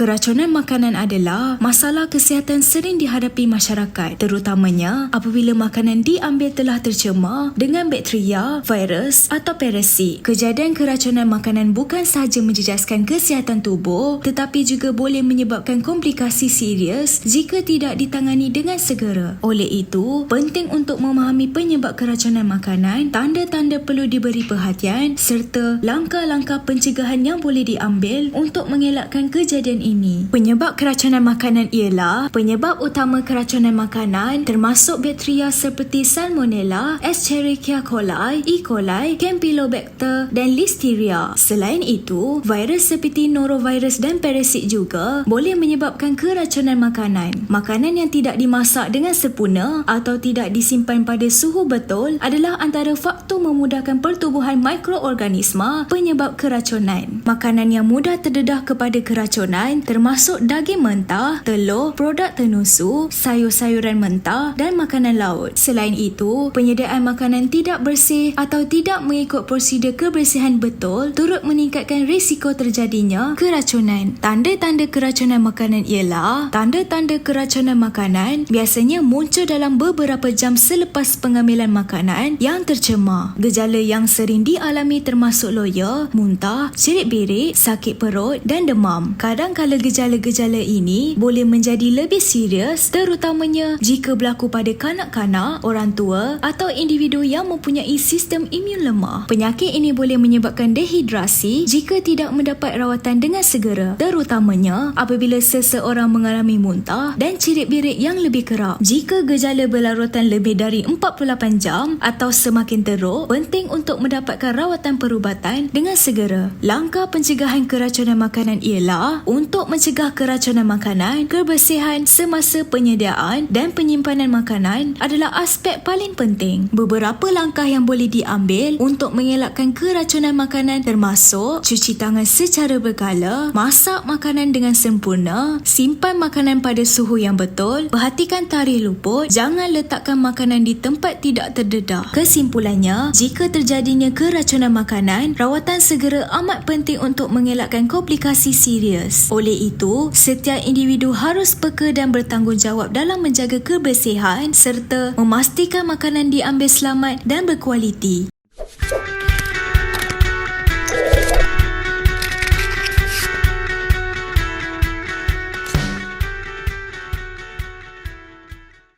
Keracunan makanan adalah masalah kesihatan sering dihadapi masyarakat, terutamanya apabila makanan diambil telah tercemar dengan bakteria, virus atau parasit. Kejadian keracunan makanan bukan sahaja menjejaskan kesihatan tubuh, tetapi juga boleh menyebabkan komplikasi serius jika tidak ditangani dengan segera. Oleh itu, penting untuk memahami penyebab keracunan makanan, tanda-tanda perlu diberi perhatian serta langkah-langkah pencegahan yang boleh diambil untuk mengelakkan kejadian ini. Penyebab keracunan makanan ialah penyebab utama keracunan makanan termasuk bakteria seperti Salmonella, Escherichia coli, E. coli, Campylobacter dan Listeria. Selain itu, virus seperti norovirus dan parasit juga boleh menyebabkan keracunan makanan. Makanan yang tidak dimasak dengan sempurna atau tidak disimpan pada suhu betul adalah antara faktor memudahkan pertubuhan mikroorganisma penyebab keracunan. Makanan yang mudah terdedah kepada keracunan termasuk daging mentah, telur, produk tenusu, sayur-sayuran mentah dan makanan laut. Selain itu, penyediaan makanan tidak bersih atau tidak mengikut prosedur kebersihan betul turut meningkatkan risiko terjadinya keracunan. Tanda-tanda keracunan makanan ialah tanda-tanda keracunan makanan biasanya muncul dalam beberapa jam selepas pengambilan makanan yang tercemar. Gejala yang sering dialami termasuk loya, muntah, cerit-berit, sakit perut dan demam. Kadang-kala gejala-gejala ini boleh menjadi lebih serius terutamanya jika berlaku pada kanak-kanak, orang tua atau individu yang mempunyai sistem imun lemah. Penyakit ini boleh menyebabkan dehidrasi jika tidak mendapat rawatan dengan segera, terutamanya apabila seseorang mengalami muntah dan cerit-berit yang lebih kerap. Jika gejala berlarutan lebih dari 48 jam atau semakin teruk, penting untuk mendapatkan rawatan perubatan dengan segera. Langkah pencegahan keracunan makanan ialah untuk mencegah keracunan makanan, kebersihan semasa penyediaan dan penyimpanan makanan adalah aspek paling penting. Beberapa langkah yang boleh diambil untuk mengelakkan keracunan makanan termasuk cuci tangan secara berkala, masak makanan dengan sempurna, simpan makanan pada suhu yang betul, perhatikan tarikh luput, jangan letakkan makanan di tempat tidak terdedah. Kesimpulannya, jika terjadinya keracunan makanan, rawatan segera amat penting untuk mengelakkan komplikasi serius. Oleh itu, setiap individu harus peka dan bertanggungjawab dalam menjaga kebersihan serta memastikan makanan diambil selamat dan berkualiti.